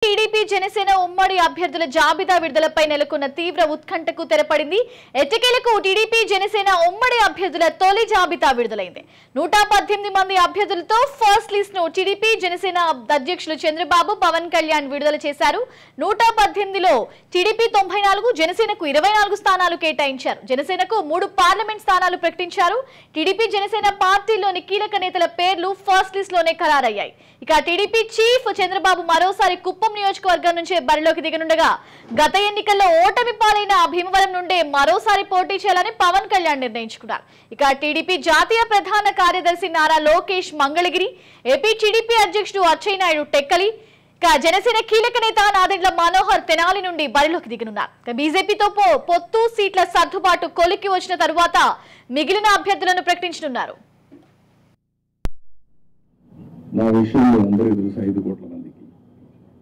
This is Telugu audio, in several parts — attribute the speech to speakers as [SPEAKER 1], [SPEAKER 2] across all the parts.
[SPEAKER 1] టీడీపీ జనసేన ఉమ్మడి అభ్యర్థుల జాబితా విడుదలపై నెలకొన్న తీవ్ర ఉత్కంఠకు తెరపడింది. ఎట్టకేలకు టీడీపీ జనసేన ఉమ్మడి అభ్యర్థుల తొలి జాబితా విడుదలైంది. 118 మంది అభ్యర్థులతో ఫస్ట్ లిస్ట్ ను టీడీపీ జనసేన అధ్యక్షులు చంద్రబాబు, పవన్ కళ్యాణ్ విడుదల చేశారు. 118లో టీడీపీ 94, జనసేనకు 24 స్థానాలు కేటాయించారు. జనసేనకు 3 పార్లమెంట్ స్థానాలు ప్రకటించారు. టీడీపీ జనసేన పార్టీలోని కీలక నేతల పేర్లు ఫస్ట్ లిస్ట్ లోనే ఖరారయ్యాయి. ఇక టీడీపీ చీఫ్ చంద్రబాబు మరోసారి కుప్పం నియోజకవర్గం నుంచే బరిలోకి దిగనుండగా గత ఎన్నికల్లో ఓటమి పాలైన భీమవరం నుండే మరోసారి పోటీ చేయాలని పవన్ కళ్యాణ్ నిర్ణయించుకున్నారు. ఇక టీడీపీ జాతీయ ప్రధాన కార్యదర్శి నారా లోకేష్ మంగళగిరి, ఏపీ టీడీపీ అధ్యక్షుడు అచ్చెన్నాయుడు టెక్కలి, ఇక జనసేన కీలక నేత నాదెండ్ల మనోహర్ తెనాలి నుండి బరిలోకి దిగనున్నారు. బీజేపీతో పొత్తు సీట్ల సర్దుబాటు కొలికి వచ్చిన తరువాత మిగిలిన అభ్యర్థులను ప్రకటించనున్నారు.
[SPEAKER 2] నా విషయంలో అందరికీ తెలుసు 5 కోట్ల మందికి.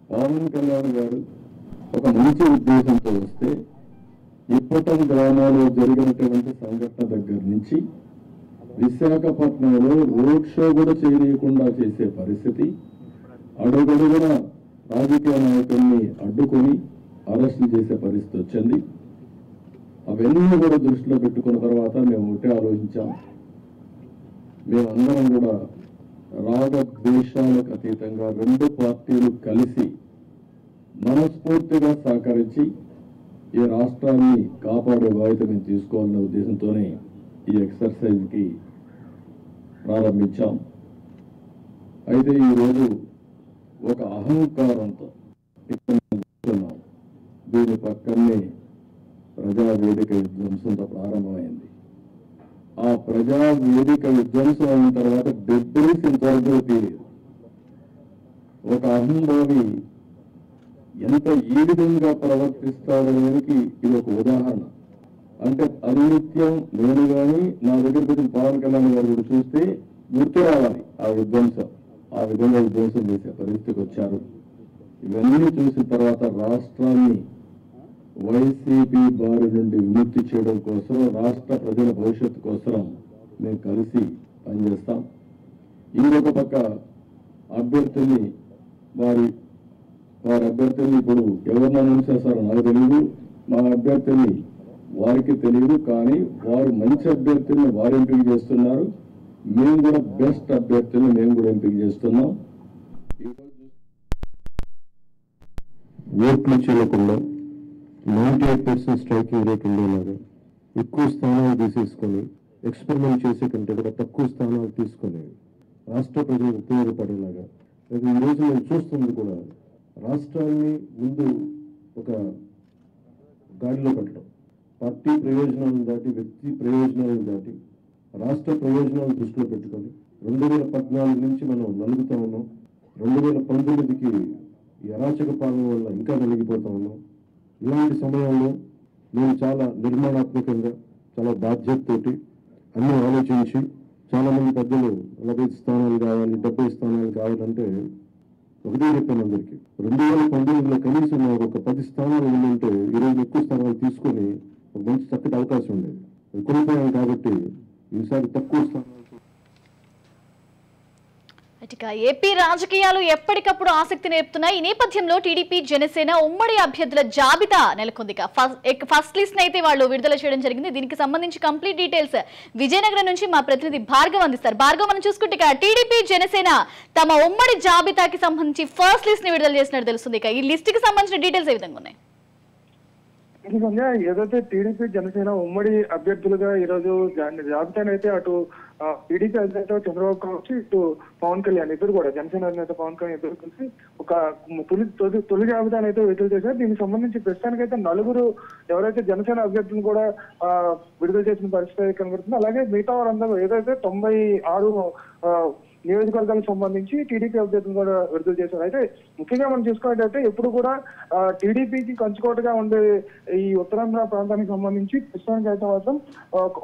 [SPEAKER 2] పవన్ కళ్యాణ్ గారు ఒక మంచి ఉద్దేశంతో వస్తే ఇప్పటం గ్రామాల్లో జరిగినటువంటి సంఘటన దగ్గర నుంచి విశాఖపట్నంలో రోడ్ షో కూడా చేయకుండా చేసే పరిస్థితి, అడుగడుగున రాజకీయ నాయకుల్ని అడ్డుకొని అరెస్టులు చేసే పరిస్థితి వచ్చింది. అవన్నీ కూడా దృష్టిలో పెట్టుకున్న తర్వాత మేము ఒకటే ఆలోచించాం. మేమందరం కూడా రాగద్వేషాలకు అతీతంగా 2 పార్టీలు కలిసి మనస్ఫూర్తిగా సహకరించి ఈ రాష్ట్రాన్ని కాపాడే బాధ్యత మేము తీసుకోవాలనే ఉద్దేశంతోనే ఈ ఎక్సర్సైజ్కి ప్రారంభించాం. అయితే ఈరోజు ఒక అహంకారంతో కూర్చున్నాం. దీని పక్కనే ప్రజావేదిక విధ్వంసంతో ప్రారంభమైంది. ఆ ప్రజావేదిక విధ్వంసం అయిన తర్వాత డెబ్రీస్ ఇంతవరకు తెలియదు. ఒక అహంభావి ఎంత ఈ విధంగా ప్రవర్తిస్తాడనేది ఇది ఒక ఉదాహరణ. అంటే అనిత్యం నేను కానీ నా దగ్గర పెట్టిన పవన్ కళ్యాణ్ గారు కూడా చూస్తే గుర్తు రావాలి ఆ విధ్వంసం. ఆ విధంగా విధ్వంసం చేసే పరిస్థితికి వచ్చారు. ఇవన్నీ చూసిన తర్వాత రాష్ట్రాన్ని వైసీపీ బారి నుండి విముక్తి చేయడం కోసం, రాష్ట్ర ప్రజల భవిష్యత్తు కోసం మేము కలిసి పనిచేస్తాం. ఇంకొక పక్క అభ్యర్థుల్ని వారి అభ్యర్థుల్ని ఇప్పుడు ఎవరిని అనౌన్స్ చేస్తారో నాకు తెలియదు. మా అభ్యర్థుల్ని వారికి తెలియదు. కానీ వారు మంచి అభ్యర్థుల్ని వారు ఎంపిక చేస్తున్నారు. మేము కూడా బెస్ట్ అభ్యర్థుల్ని మేము కూడా ఎంపిక చేస్తున్నాం.
[SPEAKER 3] ఓట్లు చేయకుండా 98% స్ట్రైకింగ్ రేట్ ఉండేలాగా ఎక్కువ స్థానాలు తీసేసుకొని ఎక్స్పెరిమెంట్ చేసే కంటే కూడా తక్కువ స్థానాలు తీసుకొని రాష్ట్ర ప్రజలకు ఉపయోగపడేలాగా ఈరోజు మేము చూస్తుంది కూడా రాష్ట్రాన్ని ముందు ఒక గాడిలో పెట్టడం, పార్టీ ప్రయోజనాలను దాటి వ్యక్తి ప్రయోజనాలను దాటి రాష్ట్ర ప్రయోజనాలను దృష్టిలో పెట్టుకొని 2014 నుంచి మనం నలుగుతా ఉన్నాం. 2019కి ఈ అరాచక పాలన వల్ల ఇంకా నలిగిపోతా ఉన్నాం. ఇలాంటి సమయంలో మేము చాలా నిర్మాణాత్మకంగా, చాలా బాధ్యతతోటి అన్నీ ఆలోచించి చాలామంది పెద్దలు 40 స్థానాలు కావాలి, 70 స్థానాలు కావాలంటే ఒకటే చెప్పాను అందరికీ. 2019లో కనీసం నాకు ఒక 10 స్థానాలు ఉందంటే ఈరోజు ఎక్కువ స్థానాలు తీసుకొని ఒక మంచి చక్కటి అవకాశం ఉండేది. అది కోల్పోయాం కాబట్టి ఈసారి తక్కువ స్థానాలు.
[SPEAKER 1] ఏపీ రాజకీయాలు ఎప్పటికప్పుడు ఆసక్తి నేర్పుతున్నాయి. ఈ నేపథ్యంలో టీడీపీ జనసేన ఉమ్మడి అభ్యర్థుల జాబితా నెలకొంది. ఫస్ట్ లిస్ట్ అయితే వాళ్ళు విడుదల చేయడం జరిగింది. దీనికి సంబంధించి కంప్లీట్ డీటెయిల్స్ విజయనగరం నుంచి మా ప్రతినిధి భార్గవ్ అందిస్తారు. భార్గవ్, మనం చూసుకుంటే టీడీపీ జనసేన తమ ఉమ్మడి జాబితాకి సంబంధించి ఫస్ట్ లిస్ట్ ని విడుదల చేసినట్టు తెలుస్తుంది. ఈ లిస్ట్ కి సంబంధించిన డీటెయిల్స్ ఏ విధంగా ఉన్నాయి?
[SPEAKER 4] ఏదైతే టీడీపీ జనసేన ఉమ్మడి అభ్యర్థులుగా ఈరోజు జాబితాను అయితే అటు టీడీపీ అధినేత చంద్రబాబు కావచ్చు, ఇటు పవన్ కళ్యాణ్ ఇద్దరు కూడా జనసేన అధినేత పవన్ కళ్యాణ్ ఇద్దరు కలిసి ఒక తొలి జాబితాను అయితే విడుదల చేశారు. దీనికి సంబంధించి ప్రస్తుతానికైతే 4 ఎవరైతే జనసేన అభ్యర్థులను కూడా విడుదల చేసిన పరిస్థితి కనబడుతుంది. అలాగే మిగతా వారందరూ ఏదైతే 96 నియోజకవర్గాలకు సంబంధించి టీడీపీ అభ్యర్థులు కూడా విడుదల చేశారు. అయితే ముఖ్యంగా మనం చూసుకున్నట్టయితే ఎప్పుడు కూడా టీడీపీకి కంచుకోటగా ఉండే ఈ ఉత్తరాంధ్ర ప్రాంతానికి సంబంధించి ప్రస్తుతానికి అయితే మాత్రం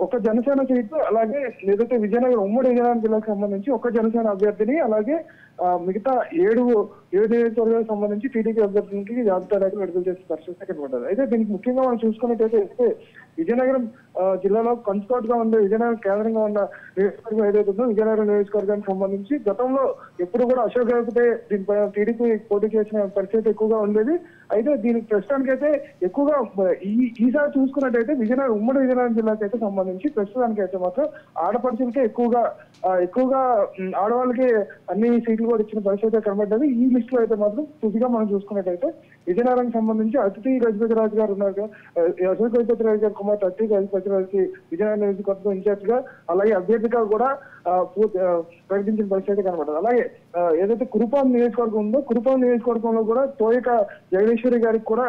[SPEAKER 4] ఒక జనసేన సీటు, అలాగే ఏదైతే విజయనగరం ఉమ్మడి విజయనగరం జిల్లాకు సంబంధించి ఒక జనసేన అభ్యర్థిని, అలాగే మిగతా ఏడు నియోజకవర్గాలకు సంబంధించి టీడీపీ అభ్యర్థులకి జాబితా రేఖలు విడుదల చేసే పరిస్థితి కనబడ్డది. అయితే దీనికి ముఖ్యంగా మనం చూసుకున్నట్టయితే విజయనగరం జిల్లాలో కంచుకోట్ గా ఉండే విజయనగరం కేంద్రంగా ఉన్న నియోజకవర్గం ఏదైతే ఉందో విజయనగరం నియోజకవర్గానికి సంబంధించి గతంలో ఎప్పుడు కూడా అశోక్ గజపతి దీనిపై టీడీపీ పోటీ చేసిన పరిస్థితి ఎక్కువగా ఉండేది. అయితే దీనికి ప్రస్తుతానికైతే ఎక్కువగా ఈసారి చూసుకున్నట్టయితే ఉమ్మడి విజయనగరం జిల్లాకైతే సంబంధించి ప్రస్తుతానికైతే మాత్రం ఆడపడుచులకే ఎక్కువగా ఆడవాళ్ళకి అన్ని సీట్లు కూడా ఇచ్చిన పరిస్థితి కనబడ్డది. ఈ లిస్ట్ లో అయితే మాత్రం తుదిగా మనం చూసుకున్నట్టయితే విజయనగరం సంబంధించి అతిథి గజపతి రాజు గారు ఉన్నారు. అశోక్ గజపతి రాజు గారి కుమార్తె అతిథి గజపతి రాజుకి విజయనగరం నియోజకవర్గం ఇన్ఛార్జ్ గా అలాగే అభ్యర్థిగా కూడా ప్రకటించిన పరిస్థితి కనబడ్డది. అలాగే ఏదైతే కురుపాం నియోజకవర్గం ఉందో కురుపాం నియోజకవర్గంలో కూడా తోయక జగదీశ్వరి గారికి కూడా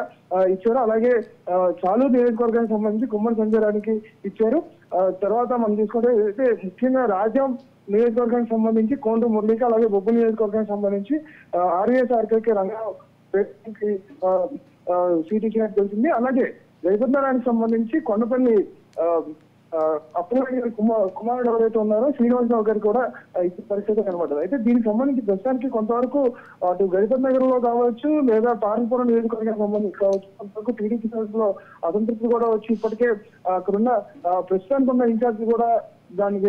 [SPEAKER 4] ఇచ్చారు. అలాగే చాలూరు నియోజకవర్గానికి సంబంధించి కుమ్మడి సంజయరానికి ఇచ్చారు. తర్వాత మనం చూసుకుంటే ముఖ్యంగా రాజ్యం నియోజకవర్గానికి సంబంధించి కోండ్రు మురళికి అలాగే బొబ్బు నియోజకవర్గానికి సంబంధించి ఆర్ఎస్ఆర్కే రంగారావు సీట్ ఇచ్చినట్టు తెలిసింది. అలాగే జయపద్మనారాయణకి సంబంధించి కొండపల్లి అప్పుల కుమారుడు ఎవరైతే ఉన్నారో శ్రీనివాసరావు గారు కూడా ఇచ్చే పరిస్థితి కనబడ్డది. అయితే దీనికి సంబంధించి ప్రస్తుతానికి కొంతవరకు అటు గజపతి నగర్ లో కావచ్చు లేదా పార్వపురం నియోజకవర్గానికి సంబంధించి కావచ్చు కొంతవరకు టీడీపీ లో అసంతృప్తి కూడా వచ్చి ఇప్పటికే అక్కడున్న ప్రస్తుతానికి ఉన్న ఇన్ఛార్జ్ కూడా దానికి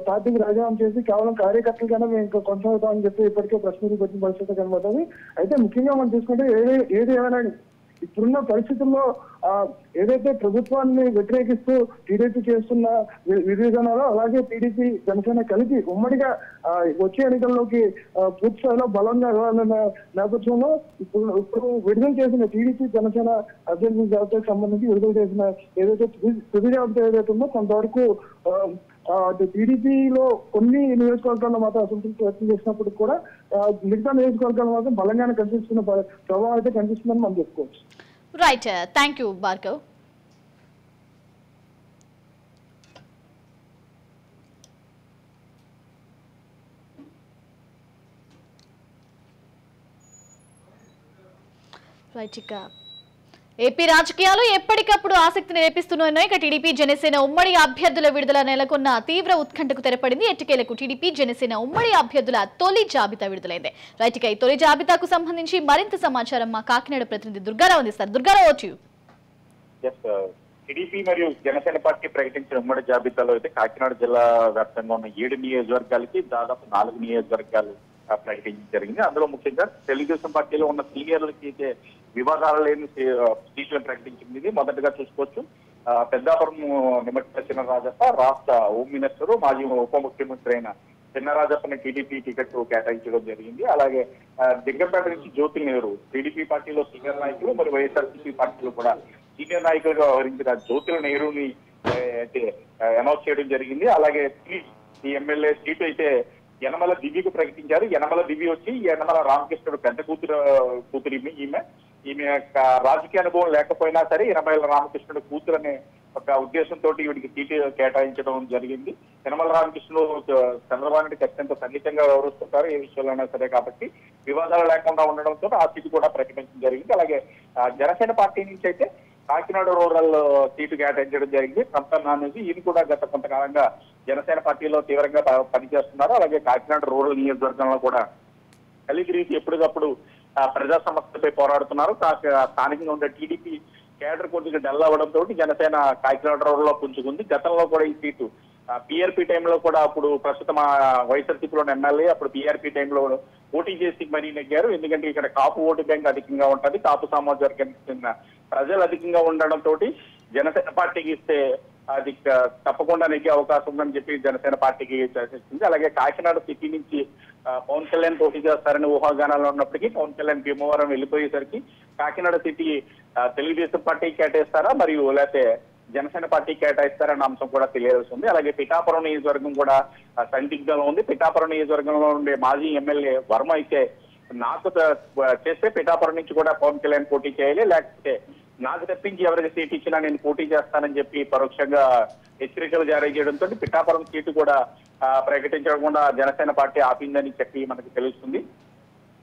[SPEAKER 4] పార్టీకి రాజీనామా చేసి కేవలం కార్యకర్తలుగానే మేము ఇంకా కొనసాగుతామని చెప్పి ఇప్పటికే ప్రశ్నలకు వచ్చిన పరిస్థితి కనబడుతుంది. అయితే ముఖ్యంగా మనం చూసుకుంటే ఏది ఏమైనా ఇప్పుడున్న పరిస్థితుల్లో ఏదైతే ప్రభుత్వాన్ని వ్యతిరేకిస్తూ టీడీపీ చేస్తున్న విధానాలు అలాగే టీడీపీ జనసేన కలిపి ఉమ్మడిగా వచ్చే ఎన్నికల్లోకి పూర్తి స్థాయిలో బలంగా ఇవ్వాలన్న నేపథ్యంలో ఇప్పుడు విడుదల చేసిన టీడీపీ జనసేన అభ్యర్థుల జాబితాకు సంబంధించి విడుదల చేసిన ఏదైతే తుది జాబితా ఏదైతే ఉందో కొంతవరకు అటు టీడీపీలో కొన్ని నియోజకవర్గాల్లో మాత్రం అసంతృప్తి వ్యక్తం చేసినప్పుడు కూడా మిగతా నియోజకవర్గాల్లో మాత్రం బలంగానే కనిపిస్తున్న ప్రభావం అయితే కనిపిస్తుందని మనం చెప్పుకోవచ్చు.
[SPEAKER 1] Right, thank you Bhargav. Right, ఇక ఏపీ రాజకీయాలు ఎప్పటికప్పుడు ఆసక్తిని రేపిస్తున్నాయి. ఇక టీడీపీ జనసేన ఉమ్మడి అభ్యర్థుల విడుదల నెలకొన్న తీవ్ర ఉత్కంఠకు తెరపడింది. ఎట్టకేలకు టీడీపీ జనసేన ఉమ్మడి అభ్యర్థుల తొలి జాబితా విడుదలైంది. రైట్, ఇక ఈ తొలి జాబితాకు సంబంధించి మరింత సమాచారం మా కాకినాడ ప్రతినిధి దుర్గారావు అందిస్తారు. దుర్గారావు, వచ్చి
[SPEAKER 5] టీడీపీ మరియు జనసేన పార్టీ ప్రకటించిన ఉమ్మడి జాబితాలో అయితే కాకినాడ జిల్లా వ్యాప్తంగా ఉన్న 7 నియోజకవర్గాలకి దాదాపు 4 నియోజకవర్గాలు ప్రకటించడం జరిగింది. అందులో ముఖ్యంగా తెలుగుదేశం పార్టీలో ఉన్న సీనియర్లకి అయితే వివాదాలు లేని సీట్లను ప్రకటించింది. మొదటగా చూసుకోవచ్చు పెద్దాపురం నిమ్మటి చినరాజప్ప రాష్ట్ర హోమ్ మినిస్టర్ మాజీ ఉప ముఖ్యమంత్రి అయిన చినరాజప్పని టీడీపీ టికెట్ కేటాయించడం జరిగింది. అలాగే దిగ్గంపేట నుంచి జ్యోతి నెహ్రూ టీడీపీ పార్టీలో సీనియర్ నాయకులు మరియు వైఎస్ఆర్సీపీ పార్టీలో కూడా సీనియర్ నాయకులుగా వ్యవహరించిన జ్యోతి నెహ్రూని అయితే అనౌన్స్ చేయడం జరిగింది. అలాగే ఈ ఎమ్మెల్యే సీటు అయితే యనమల దివ్యకు ప్రకటించారు. యనమల దివ్య వచ్చి యనమల రామకృష్ణుడు పెద్ద కూతురు ఈమె రాజకీయ అనుభవం లేకపోయినా సరే యనమల రామకృష్ణుడు కూతురు అనే ఒక ఉద్దేశంతో వీడికి సీటు కేటాయించడం జరిగింది. యనమల రామకృష్ణుడు చంద్రబాబు నాయుడికి అత్యంత సన్నిహితంగా వ్యవహరిస్తుంటారు ఏ విషయంలోనైనా సరే, కాబట్టి వివాదాలు లేకుండా ఉండడంతో ఆ సీటు కూడా ప్రకటించడం జరిగింది. అలాగే జనసేన పార్టీ నుంచి అయితే కాకినాడ రూరల్ సీటు కేటాయించడం జరిగింది. సంపన్న నుంచి ఈయన కూడా గత కొంతకాలంగా జనసేన పార్టీలో తీవ్రంగా పనిచేస్తున్నారు. అలాగే కాకినాడ రూరల్ నియోజకవర్గంలో కూడా కలిగిరీతి ఎప్పటికప్పుడు ప్రజా సమస్యలపై పోరాడుతున్నారు. స్థానికంగా ఉండే టీడీపీ కేడర్ కొద్దిగా డల్ అవ్వడంతో జనసేన కాకినాడ రూరల్ లో పుంజుకుంది. గతంలో కూడా ఈ సీటు పీఆర్పీ టైంలో కూడా అప్పుడు ప్రస్తుతం వైఎస్ఆర్సీపీలోని ఎమ్మెల్యే అప్పుడు పీఆర్పీ టైంలో పోటీ చేసి మరీ నెగ్గారు. ఎందుకంటే ఇక్కడ కాపు ఓటు బ్యాంక్ అధికంగా ఉంటుంది, కాపు సామాజిక వర్గానికి చెందిన ప్రజలు అధికంగా ఉండడంతో జనసేన పార్టీకి ఇస్తే అది తప్పకుండా నెగ్గే అవకాశం ఉందని చెప్పి జనసేన పార్టీకి చర్చించింది. అలాగే కాకినాడ సిటీ నుంచి పవన్ కళ్యాణ్ పోటీ చేస్తారని ఊహాగానాలు ఉన్నప్పటికీ పవన్ కళ్యాణ్ భీమవరం వెళ్ళిపోయేసరికి కాకినాడ సిటీ తెలుగుదేశం పార్టీకి కేటాయిస్తారా మరియు లేకపోతే జనసేన పార్టీ కేటాయిస్తారన్న అంశం కూడా తెలియాల్సి ఉంది. అలాగే పిఠాపురం నియోజకవర్గం కూడా సందిగ్ధంలో ఉంది. పిఠాపురం నియోజకవర్గంలో ఉండే మాజీ ఎమ్మెల్యే వర్మ అయితే నాకు చేస్తే పిఠాపురం నుంచి కూడా పవన్ కళ్యాణ్ పోటీ చేయాలి, లేకపోతే నాకు తప్పించి ఎవరికి సీట్ ఇచ్చినా నేను పోటీ చేస్తానని చెప్పి పరోక్షంగా హెచ్చరికలు జారీ చేయడంతో పిఠాపురం సీటు కూడా ప్రకటించకుండా జనసేన పార్టీ ఆపిందని చెప్పి మనకు తెలుస్తుంది.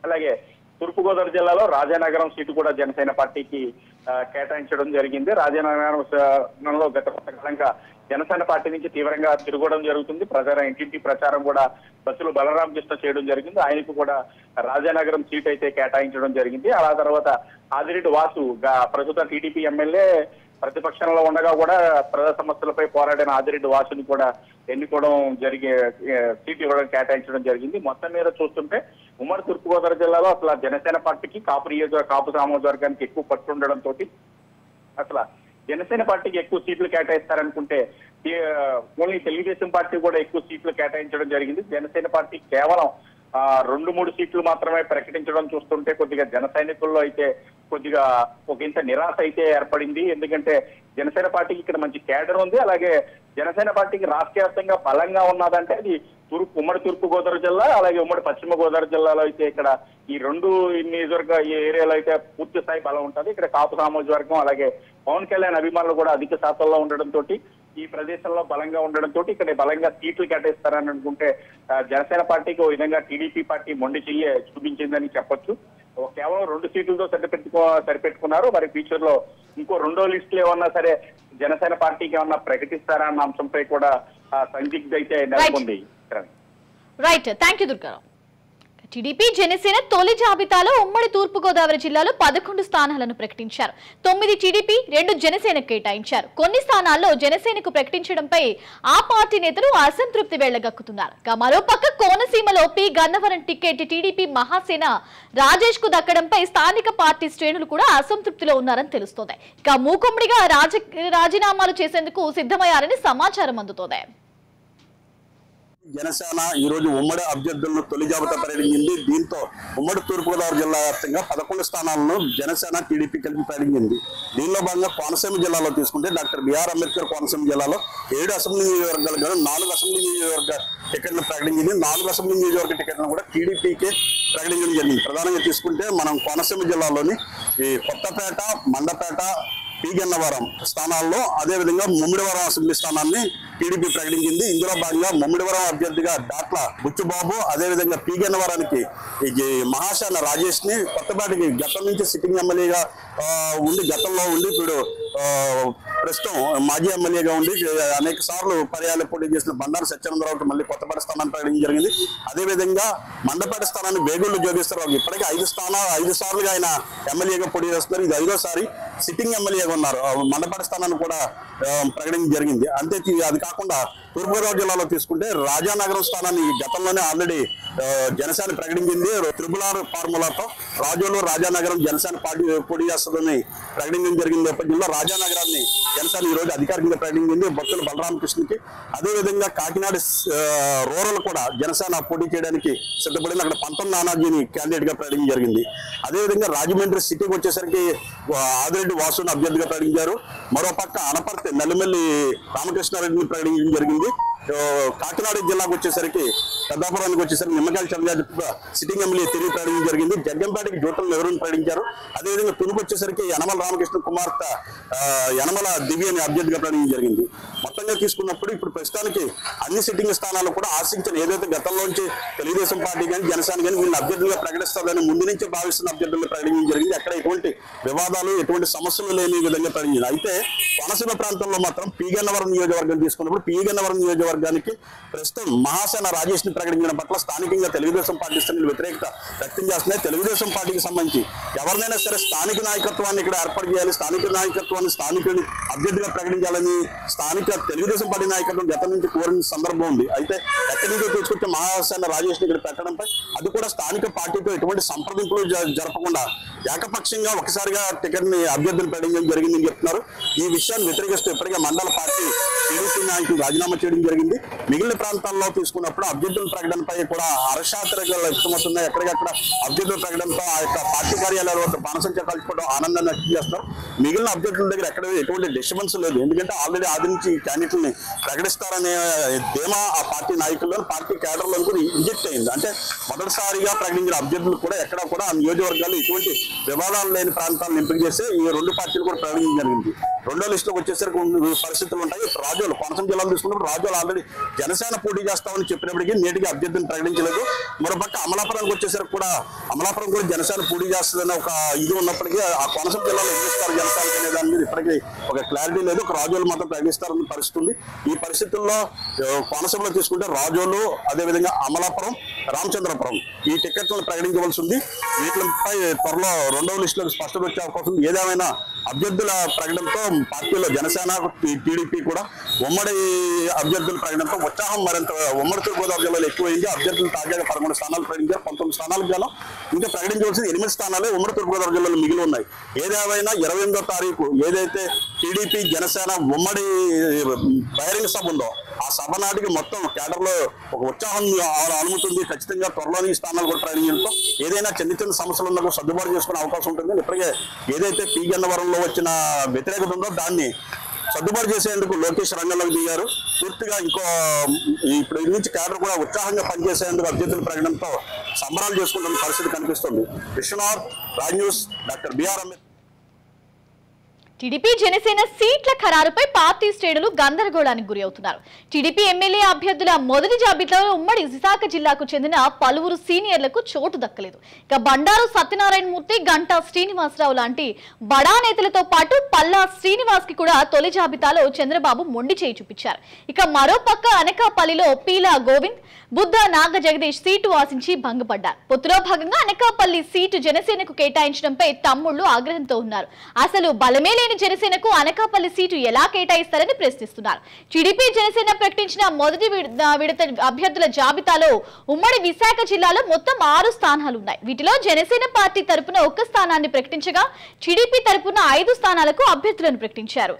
[SPEAKER 5] అలాగే తూర్పుగోదావరి జిల్లాలో రాజానగరం సీటు కూడా జనసేన పార్టీకి కేటాయించడం జరిగింది. రాజానగరంలో గత కొంతకాలంగా జనసేన పార్టీ నుంచి తీవ్రంగా తిరగడం జరుగుతుంది. ఇంటింటి ప్రచారం కూడా బస్సులు బలరామకృష్ణ చేయడం జరిగింది. ఆయనకు కూడా రాజానగరం సీట్ అయితే కేటాయించడం జరిగింది. ఆ తర్వాత ఆదిరెడ్డి వాసు ప్రస్తుత టీడీపీ ఎమ్మెల్యే ప్రతిపక్షంలో ఉండగా కూడా ప్రజా సమస్యలపై పోరాడిన ఆదిరెడ్డి వాసుని కూడా ఎన్నుకోవడం సీట్ ఇవ్వడం కేటాయించడం జరిగింది. మొత్తం మీద చూస్తుంటే ఉమ్మడి తూర్పుగోదావరి జిల్లాలో అసలు జనసేన పార్టీకి కాపు సామాజిక వర్గానికి ఎక్కువ పట్టు ఉండడంతో అసలు జనసేన పార్టీకి ఎక్కువ సీట్లు కేటాయిస్తారనుకుంటే ఓన్లీ తెలుగుదేశం పార్టీ కూడా ఎక్కువ సీట్లు కేటాయించడం జరిగింది. జనసేన పార్టీ కేవలం 2-3 సీట్లు మాత్రమే ప్రకటించడం చూస్తుంటే కొద్దిగా జన సైనికుల్లో అయితే కొద్దిగా ఒక ఇంత నిరాశ అయితే ఏర్పడింది. ఎందుకంటే జనసేన పార్టీకి ఇక్కడ మంచి కేడర్ ఉంది. అలాగే జనసేన పార్టీకి రాష్ట్ర వ్యాప్తంగా బలంగా ఉన్నదంటే అది ఉమ్మడి తూర్పుగోదావరి జిల్లా, అలాగే ఉమ్మడి పశ్చిమ గోదావరి జిల్లాలో అయితే ఇక్కడ ఈ 2 నియోజకవర్గ ఈ ఏరియాలో అయితే పూర్తి స్థాయి బలం ఉంటుంది. ఇక్కడ కాపు సామాజిక వర్గం అలాగే పవన్ కళ్యాణ్ అభిమానులు కూడా అధిక శాతంలో ఉండడంతో ఈ ప్రదేశంలో బలంగా ఉండడంతో ఇక్కడ బలంగా సీట్లు కేటాయిస్తారని అనుకుంటే జనసేన పార్టీకి ఓ విధంగా టీడీపీ పార్టీ మొండి చెయ్యి చూపించిందని చెప్పొచ్చు. కేవలం 2 సీట్లతో సరిపెట్టుకున్నారు. మరి ఫ్యూచర్ లో ఇంకో 2వ లిస్టులు ఏమన్నా సరే జనసేన పార్టీకి ఏమన్నా ప్రకటిస్తారా అన్న అంశంపై కూడా సందిగ్ధ అయితే నెలకొంది.
[SPEAKER 1] Right, thank you Durgarao. TDP Janasena తొలి జాబితాలో ఉమ్మడి తూర్పుగోదావరి జిల్లాలో 11 స్థానాలను ప్రకటించారు. 9 టీడీపీ, 2 జనసేనకు కేటాయించారు. కొన్ని స్థానాల్లో జనసేనకు ప్రకటించడంపై ఆ పార్టీ నేతలు అసంతృప్తి వెళ్లగక్కుతున్నారు. మరోపక్క కోనసీమలో P Gannavaram ticket TDP Mahasena Rajesh కు దక్కడంపై స్థానిక పార్టీ శ్రేణులు కూడా అసంతృప్తిలో ఉన్నారని తెలుస్తోంది. మూకుమ్మడిగా రాజీనామాలు చేసేందుకు సిద్ధమయ్యారని సమాచారం అందుతోంది.
[SPEAKER 6] జనసేన ఈ రోజు ఉమ్మడి అభ్యర్థులను తొలి జాబితా ప్రకటించింది. దీంతో ఉమ్మడి తూర్పుగోదావరి జిల్లా వ్యాప్తంగా 11 స్థానాలను జనసేన టీడీపీ కలిపి ప్రకటించింది. దీనిలో భాగంగా కోనసీమ జిల్లాలో తీసుకుంటే డాక్టర్ బిఆర్ అంబేద్కర్ కోనసీమ జిల్లాలో 7 అసెంబ్లీ నియోజకవర్గాలు గాను 4 అసెంబ్లీ నియోజకవర్గ టికెట్లను ప్రకటించింది. 4 అసెంబ్లీ నియోజకవర్గ టికెట్లను కూడా టీడీపీకే ప్రకటించడం జరిగింది. ప్రధానంగా తీసుకుంటే మనం కోనసీమ జిల్లాలోని ఈ కొత్తపేట, మండపేట, పి గన్నవరం స్థానాల్లో, అదేవిధంగా ముమ్మిడివరం అసెంబ్లీ స్థానాన్ని టీడీపీ ప్రకటించింది. ఇందులో భాగంగా ముమ్మిడివరం అభ్యర్థిగా డాట్ల బుచ్చుబాబు, అదేవిధంగా పి గన్నవరానికి మహాసేన రాజేష్ ని, కొత్తపేటకి గతం నుంచి సిట్టింగ్ ఎమ్మెల్యేగా గతంలో ఉండి ఇప్పుడు ప్రస్తుతం మాజీ ఎమ్మెల్యేగా ఉండి అనేక సార్లు పర్యాలు పోటీ చేసిన బండారు సత్యానందరావుకి మళ్ళీ కొత్తపేట స్థానాన్ని ప్రకటించడం జరిగింది. అదేవిధంగా మండపేట స్థానాన్ని వేగుళ్లు జోగేశ్వరరావు ఇప్పటికీ 5 సార్లుగా ఆయన ఎమ్మెల్యేగా పోటీ చేస్తున్నారు. ఇది 5వ సిట్టింగ్ ఎమ్మెల్యేగా ఉన్నారు. మండపేట స్థానాన్ని కూడా ప్రకటించడం జరిగింది. అంతే అది కాకుండా తూర్పుగోదావరి జిల్లాలో తీసుకుంటే రాజానగరం స్థానాన్ని గతంలోనే ఆల్రెడీ జనసేన ప్రకటించింది. RRR ఫార్ములాతో రాజోలు రాజానగరం జనసేన పార్టీ పోటీ చేస్తుందని ప్రకటించడం జరిగిన నేపథ్యంలో రాజానగరాన్ని జనసేన ఈ రోజు అధికారికంగా ప్రకటించింది బొత్తుల బలరామకృష్ణకి. అదేవిధంగా కాకినాడ రూరల్ కూడా జనసేన పోటీ చేయడానికి సిద్ధపడింది. అక్కడ 19 నానాజీని క్యాండిడేట్ గా ప్రకటించడం జరిగింది. అదేవిధంగా రాజమండ్రి సిటీకి వచ్చేసరికి ఆదిరెడ్డి వాసుని అభ్యర్థిగా ప్రకటించారు. మరోపక్క అనపర్తి నల్లిమల్లి రామకృష్ణారెడ్డిని ప్రకటించడం జరిగింది. కాకినాడ జిల్లాకు వచ్చేసరికి పెద్దాపురానికి వచ్చేసరికి నిమ్మకాయల చంద్రజాతి సిట్టింగ్ ఎమ్మెల్యే తిరిగి ప్రకటించడం జరిగింది. జగ్గంపేటకి జ్యోతుల నెహ్రూని ప్రకటించారు. అదేవిధంగా తునుకు వచ్చేసరికి యనమల రామకృష్ణ కుమార్తె యనమల దివ్యని అభ్యర్థిగా ప్రకటించడం జరిగింది. మొత్తంగా తీసుకున్నప్పుడు ఇప్పుడు ప్రస్తుతానికి అన్ని సిట్టింగ్ స్థానాలు కూడా ఆశించిన ఏదైతే గతంలోంచి తెలుగుదేశం పార్టీ కానీ జనసేన కానీ వీళ్ళని అభ్యర్థులుగా ప్రకటిస్తారని ముందు నుంచి భావిస్తున్న అభ్యర్థులను ప్రకటించడం జరిగింది. అక్కడ ఎటువంటి వివాదాలు ఎటువంటి సమస్యలు లేని విధంగా ప్రకటించింది. అయితే కోనసీమ ప్రాంతంలో మాత్రం పి గన్నవరం నియోజకవర్గం తీసుకున్నప్పుడు పి గన్నవరం నియోజకవర్గానికి ప్రస్తుతం మహాసేన రాజేష్ ని ప్రకటించడం పట్ల స్థానికంగా తెలుగుదేశం పార్టీ శ్రేణులు వ్యతిరేకత వ్యక్తం చేస్తున్నాయి. తెలుగుదేశం పార్టీకి సంబంధించి ఎవరినైనా సరే స్థానిక నాయకత్వాన్ని ఇక్కడ ఏర్పాటు చేయాలి, స్థానిక నాయకత్వాన్ని స్థానికుని అభ్యర్థిగా ప్రకటించాలని స్థానిక తెలుగుదేశం పార్టీ నాయకత్వం గతం నుంచి కోరిన సందర్భం ఉంది. అయితే ఎక్కడి నుంచో తీసుకొచ్చే మహాసేన రాజేష్ ని ఇక్కడ పెట్టడంపై అది కూడా స్థానిక పార్టీతో ఎటువంటి సంప్రదింపులు జరపకుండా ఏకపక్షంగా ఒకసారిగా టికెట్ ని అభ్యర్థులు ప్రకటించడం జరిగిందని చెప్తున్నారు. ఈ విషయాన్ని వ్యతిరేకిస్తూ ఇప్పటికే మండల పార్టీ టీడీపీ నాయకులు రాజీనామా చేయడం జరిగింది. మిగిలిన ప్రాంతాల్లో తీసుకున్నప్పుడు అభ్యర్థుల ప్రకటనపై కూడా హర్షాతిరేకాలు వ్యక్తమవుతున్నాయి. ఎక్కడికక్కడ అభ్యర్థుల ప్రకటనతో ఆ యొక్క పార్టీ కార్యాలయాల వద్ద బాణసంచా కలుపుకోవడం ఆనందాన్ని వ్యక్తం చేస్తారు. మిగిలిన అభ్యర్థుల దగ్గర ఎక్కడ ఎటువంటి డిస్టర్బెన్స్ లేదు. ఎందుకంటే ఆల్రెడీ ఆది నుంచి క్యాండిడేట్ని ప్రకటిస్తారనే ధీమా ఆ పార్టీ నాయకుల్లో పార్టీ కేడర్లో కూడా ఇంజెక్ట్ అయింది. అంటే మొదటిసారిగా ప్రకటించిన అభ్యర్థులు కూడా ఎక్కడ కూడా ఆ నియోజకవర్గాల్లో ఎటువంటి వివాదాలు లేని ప్రాంతాలను ఎంపిక చేసి ఈ 2 పార్టీలు కూడా ప్రకటించడం జరిగింది. 2వ లిస్ట్ లిస్ట్ లోకి వచ్చేసరికి పరిస్థితులు ఉంటాయి. రాజోలు కోనసీమ జిల్లాలో తీసుకున్నప్పుడు రాజోలు ఆల్రెడీ జనసేన పోటీ చేస్తామని చెప్పినప్పటికీ నేటికి అభ్యర్థిని ప్రకటించలేదు. మరోపక్క అమలాపురానికి వచ్చేసరికి కూడా అమలాపురం కూడా జనసేన పోటీ చేస్తుందన్న ఒక ఇది ఉన్నప్పటికీ ఆ కోనసీమ జిల్లాలో ఏం చేస్తారు జనసేన అనే దాని మీద ఇప్పటికీ ఒక క్లారిటీ లేదు. ఒక రాజోలు మాత్రం ప్రకటిస్తారన్న పరిస్థితి ఉంది. ఈ పరిస్థితుల్లో కోనసీమలో తీసుకుంటే రాజోలు, అదేవిధంగా అమలాపురం, రామచంద్రపురం ఈ టికెట్లను ప్రకటించవలసి ఉంది. వీటిపై త్వరలో రెండవ లిస్టులకు స్పష్టత వచ్చే అవకాశం ఉంది. ఏదేమైనా అభ్యర్థుల ప్రకటనతో పార్టీలో జనసేన, టీడీపీ కూడా ఉమ్మడి అభ్యర్థుల ప్రకటనతో ఉత్సాహం మరింత ఉమ్మడి తూర్పుగోదావరి జిల్లాలో ఎక్కువైంది. అభ్యర్థులు తాజాగా 13 స్థానాలు ప్రకటించారు. 19 స్థానాలకు గాను ఇంకా ప్రకటించవలసింది 8 స్థానాలే ఉమ్మడి తూర్పుగోదావరి జిల్లాలో మిగిలి ఉన్నాయి. ఏదేమైనా 28వ తారీఖు ఏదైతే టీడీపీ జనసేన ఉమ్మడి బహిరంగ సభ ఉందో ఆ సభ నాటికి మొత్తం కేడర్లో ఒక ఉత్సాహం అలుముతుంది. ఖచ్చితంగా త్వరలోని ఈ స్థానాలు కూడా ప్రకటించడంతో ఏదైనా చిన్న చిన్న సమస్యలు ఉన్నా సర్దుబాటు చేసుకునే అవకాశం ఉంటుంది. ఇప్పటికే ఏదైతే పి గన్నవరంలో వచ్చిన వ్యతిరేకత ఉందో దాన్ని సర్దుబాటు చేసేందుకు లోకేష్ రంగంలోకి దిగారు. పూర్తిగా ఇప్పుడు నుంచి కేడర్ కూడా ఉత్సాహంగా పనిచేసేందుకు అభ్యర్థుల ప్రకటనతో సంబరాలు చేసుకుంటున్న పరిస్థితి కనిపిస్తుంది. Vishwanath, Raj news, doctor BR Ambedkar.
[SPEAKER 1] TDP Janasena సీట్ల ఖరారుపై పార్టీ శ్రేణులు గందరగోళానికి గురి అవుతున్నారు. టీడీపీ ఎమ్మెల్యే అభ్యర్థుల మొదటి జాబితాలో ఉమ్మడి విశాఖ జిల్లాకు చెందిన పలువురు సీనియర్లకు చోటు దక్కలేదు. ఇక బండారు సత్యనారాయణ మూర్తి, గంటా శ్రీనివాసరావు లాంటి బడా నేతలతో పాటు పల్లా శ్రీనివాస్ కి కూడా తొలి జాబితాలో చంద్రబాబు మొండి చేయి చూపించారు. ఇక మరోపక్క అనకాపల్లిలో పీలా గోవింద్, బుద్ధ నాగ జగదీష్ సీటు ఆశించి భంగపడ్డారు. పొత్తులో భాగంగా అనకాపల్లి సీటు జనసేనకు కేటాయించడంపై తమ్ముళ్లు ఆగ్రహంతో ఉన్నారు. అసలు బలమే లేని జనసేనకు అనకాపల్లి సీటు ఎలా కేటాయిస్తారని ప్రశ్నిస్తున్నారు. టీడీపీ జనసేన ప్రకటించిన మొదటి విడత అభ్యర్థుల జాబితాలో ఉమ్మడి విశాఖ జిల్లాలో మొత్తం 6 స్థానాలు ఉన్నాయి. వీటిలో జనసేన పార్టీ తరపున 1 స్థానాన్ని ప్రకటించగా టీడీపీ తరపున 5 స్థానాలకు అభ్యర్థులను ప్రకటించారు.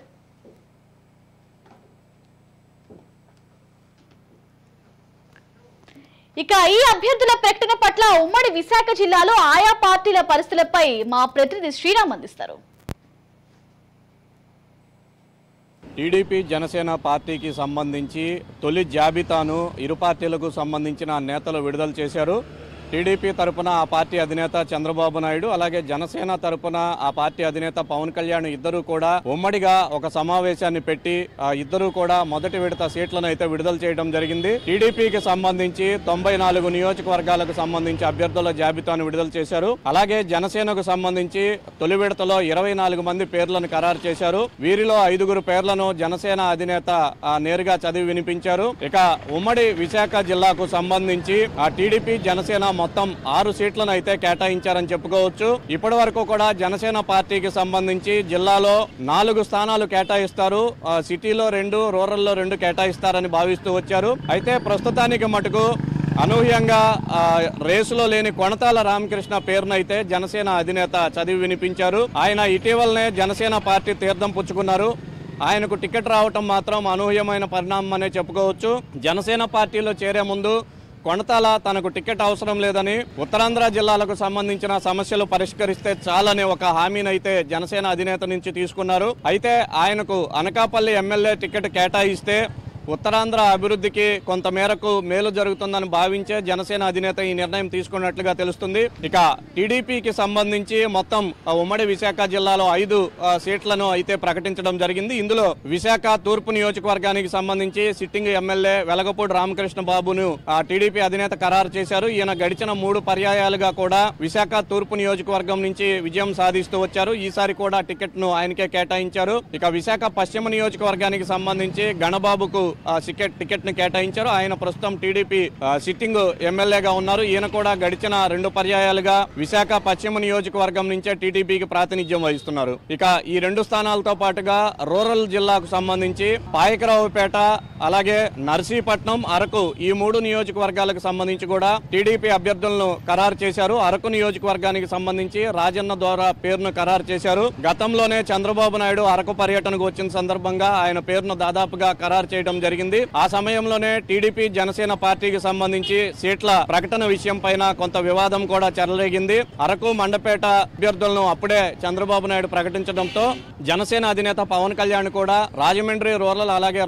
[SPEAKER 1] ఇక ఈ అభ్యర్థుల ప్రకటన పట్ల ఉమ్మడి విశాఖ జిల్లాలో ఆయా పార్టీల పరిస్థితులపై మా ప్రతినిధి శ్రీరామ్ అందిస్తారు.
[SPEAKER 7] టీడీపీ జనసేన పార్టీకి సంబంధించి తొలి జాబితాను ఇరు పార్టీలకు సంబంధించిన నేతలు విడుదల చేశారు. టీడీపీ తరపున ఆ పార్టీ అధినేత చంద్రబాబు నాయుడు, అలాగే జనసేన తరపున ఆ పార్టీ అధినేత పవన్ కళ్యాణ్ ఇద్దరు కూడా ఉమ్మడిగా ఒక సమావేశాన్ని పెట్టి ఇద్దరు కూడా మొదటి విడత సీట్లను అయితే విడుదల చేయడం జరిగింది. టీడీపీకి సంబంధించి 94 నియోజకవర్గాలకు సంబంధించి అభ్యర్థుల జాబితాను విడుదల చేశారు. అలాగే జనసేనకు సంబంధించి తొలి విడతలో 24 మంది పేర్లను ఖరారు చేశారు. వీరిలో 5 పేర్లను జనసేన అధినేత నేరుగా చదివి వినిపించారు. ఇక ఉమ్మడి విశాఖ జిల్లాకు సంబంధించి ఆ టీడీపీ జనసేన మొత్తం 6 సీట్లను అయితే కేటాయించారని చెప్పుకోవచ్చు. ఇప్పటి వరకు కూడా జనసేన పార్టీకి సంబంధించి జిల్లాలో 4 స్థానాలు కేటాయిస్తారు. సిటీలో 2, రూరల్లో 2 కేటాయిస్తారని భావిస్తూ వచ్చారు. అయితే ప్రస్తుతానికి మటుకు అనూహ్యంగా రేసులో లేని కొణతాల రామకృష్ణ పేరునైతే జనసేన అధినేత చదివి వినిపించారు. ఆయన ఇటీవలనే జనసేన పార్టీ తీర్థం పుచ్చుకున్నారు. ఆయనకు టికెట్ రావటం మాత్రం అనూహ్యమైన పరిణామం అనే చెప్పుకోవచ్చు. జనసేన పార్టీలో చేరే ముందు కొణతాల తనకు టికెట్ అవసరం లేదని, ఉత్తరాంధ్ర జిల్లాలకు సంబంధించిన సమస్యలు పరిష్కరిస్తే చాలనే ఒక హామీనైతే జనసేన అధినేత నుంచి తీసుకున్నారు. అయితే ఆయనకు అనకాపల్లి ఎమ్మెల్యే టికెట్ కేటాయిస్తే ఉత్తరాంధ్ర అభివృద్ధికి కొంత మేరకు మేలు జరుగుతుందని భావించే జనసేన అధినేత ఈ నిర్ణయం తీసుకున్నట్లుగా తెలుస్తుంది. ఇక టీడీపీకి సంబంధించి మొత్తం ఉమ్మడి విశాఖ జిల్లాలో 5 సీట్లను అయితే ప్రకటించడం జరిగింది. ఇందులో విశాఖ తూర్పు నియోజకవర్గానికి సంబంధించి సిట్టింగ్ ఎమ్మెల్యే వెలగపూడి రామకృష్ణ బాబును టీడీపీ అధినేత ఖరారు చేశారు. ఈయన గడిచిన 3 పర్యాయాలుగా కూడా విశాఖ తూర్పు నియోజకవర్గం నుంచి విజయం సాధిస్తూ వచ్చారు. ఈసారి కూడా టికెట్ ను ఆయనకే కేటాయించారు. ఇక విశాఖ పశ్చిమ నియోజకవర్గానికి సంబంధించి గణబాబుకు టికెట్ ని కేటాయించారు. ఆయన ప్రస్తుతం టీడీపీ సిట్టింగ్ ఎమ్మెల్యేగా ఉన్నారు. ఈయన కూడా గడిచిన 2 పర్యాయాలుగా విశాఖ పశ్చిమ నియోజకవర్గం నుంచే టీడీపీకి ప్రాతినిధ్యం వహిస్తున్నారు. ఇక ఈ 2 స్థానాలతో పాటుగా రూరల్ జిల్లాకు సంబంధించి పాయకరావుపేట, అలాగే నర్సీపట్నం, అరకు ఈ 3 నియోజకవర్గాలకు సంబంధించి కూడా టీడీపీ అభ్యర్థులను ఖరారు చేశారు. అరకు నియోజకవర్గానికి సంబంధించి రాజన్న ద్వారా పేరును ఖరారు చేశారు. గతంలోనే చంద్రబాబు నాయుడు అరకు పర్యటనకు వచ్చిన సందర్భంగా ఆయన పేరును దాదాపుగా ఖరారు చేయడం జరిగింది. ఆ సమయంలోనే టీడీపీ జనసేన పార్టీకి సంబంధించి సీట్ల ప్రకటన విషయం పైన కొంత వివాదం కూడా చెలరేగింది. అరకు, మండపేట అభ్యర్థులను అప్పుడే చంద్రబాబు నాయుడు ప్రకటించడంతో జనసేన అధినేత పవన్ కళ్యాణ్ కూడా రాజమండ్రి రూరల్, అలాగే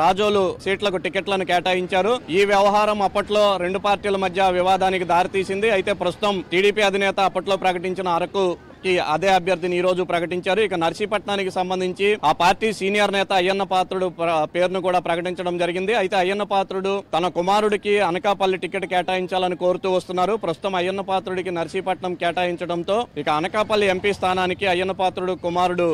[SPEAKER 7] రాజోలు సీట్లకు టికెట్లను కేటాయించారు. ఈ వ్యవహారం అప్పట్లో 2 పార్టీల మధ్య వివాదానికి దారితీసింది. అయితే ప్రస్తుతం టీడీపీ అధినేత అప్పట్లో ప్రకటించిన అరకు అదే అభ్యర్థిని ఈ రోజు ప్రకటించారు. ఇక నర్సీపట్నానికి సంబంధించి ఆ పార్టీ సీనియర్ నేత అయ్యన్న పాత్రుడు పేరును కూడా ప్రకటించడం జరిగింది. అయితే అయ్యన్న పాత్రుడు తన కుమారుడికి అనకాపల్లి టికెట్ కేటాయించాలని కోరుతూ వస్తున్నారు. ప్రస్తుతం అయ్యన్న పాత్రుడికి నర్సీపట్నం కేటాయించడంతో ఇక అనకాపల్లి ఎంపీ స్థానానికి అయ్యన్న పాత్రుడు కుమారుడు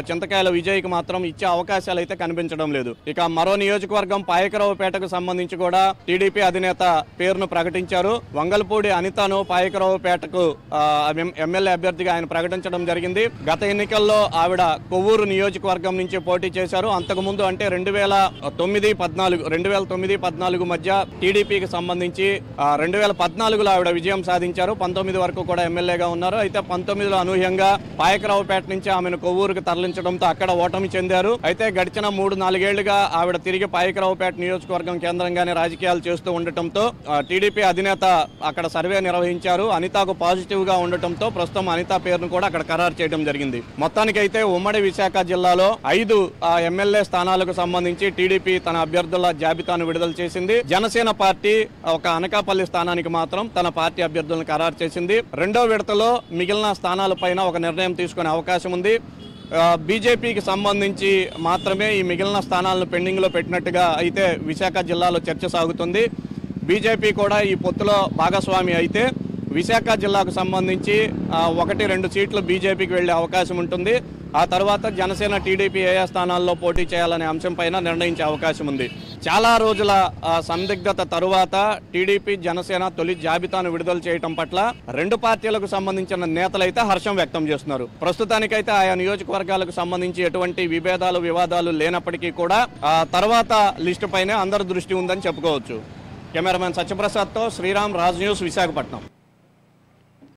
[SPEAKER 7] చింతకాయల విజయ్కి మాత్రం ఇచ్చే అవకాశాలు అయితే కనిపించడం లేదు. ఇక మరో నియోజకవర్గం పాయకరావుపేటకు సంబంధించి కూడా టీడీపీ అధినేత పేరును ప్రకటించారు. వంగల్పూడి అనితను పాయకరావుపేటకు ఎమ్మెల్యే అభ్యర్థిగా ఆయన ప్రకటించడం జరిగింది. గత ఎన్నికల్లో ఆవిడ కొవ్వూరు నియోజకవర్గం నుంచి పోటీ చేశారు. అంతకుముందు అంటే 2009-14 మధ్య టీడీపీకి సంబంధించి 2014లో ఆవిడ విజయం సాధించారు. 19 వరకు కూడా ఎమ్మెల్యేగా ఉన్నారు. అయితే 19లో అనూహ్యంగా పాయకరావుపేట నుంచి ఆమెను కొవ్వూరుకు తరలించడంతో అక్కడ ఓటమి చెందారు. అయితే గడిచిన 3-4 ఏళ్లుగా ఆవిడ తిరిగి పాయకరావుపేట నియోజకవర్గం కేంద్రంగానే రాజకీయాలు చేస్తూ ఉండటంతో టీడీపీ అధినేత అక్కడ సర్వే నిర్వహించారు. అనితకు పాజిటివ్ గా ఉండటంతో ప్రస్తుతం అనిత పేరును కూడా అక్కడ ఖరారు చేయడం జరిగింది. మొత్తానికైతే ఉమ్మడి విశాఖ జిల్లాలో 5 ఎమ్మెల్యే స్థానాలకు సంబంధించి టీడీపీ తన అభ్యర్థుల జాబితాను విడుదల చేసింది. జనసేన పార్టీ ఒక అనకాపల్లి స్థానానికి మాత్రం తన పార్టీ అభ్యర్థులను ఖరారు చేసింది. రెండో విడతలో మిగిలిన స్థానాలపైన ఒక నిర్ణయం తీసుకునే అవకాశం ఉంది. బీజేపీకి సంబంధించి మాత్రమే ఈ మిగిలిన స్థానాలను పెండింగ్ లో పెట్టినట్టుగా అయితే విశాఖ జిల్లాలో చర్చ సాగుతుంది. బీజేపీ కూడా ఈ పొత్తులో భాగస్వామి అయితే విశాఖ జిల్లాకు సంబంధించి 1-2 సీట్లు బీజేపీకి వెళ్లే అవకాశం ఉంటుంది. ఆ తర్వాత జనసేన టీడీపీ ఏ స్థానాల్లో పోటీ చేయాలనే అంశం పైన నిర్ణయించే అవకాశం ఉంది. చాలా రోజుల సందిగ్ధత తరువాత టీడీపీ జనసేన తొలి జాబితాను విడుదల చేయడం పట్ల 2 పార్టీలకు సంబంధించిన నేతలైతే హర్షం వ్యక్తం చేస్తున్నారు. ప్రస్తుతానికైతే ఆయా నియోజకవర్గాలకు సంబంధించి ఎటువంటి వివాదాలు లేనప్పటికీ కూడా తర్వాత లిస్టు పైనే అందరి దృష్టి ఉందని చెప్పుకోవచ్చు. కెమెరామెన్ సత్యప్రసాద్తో శ్రీరామ్, రాజ్ న్యూస్, విశాఖపట్నం.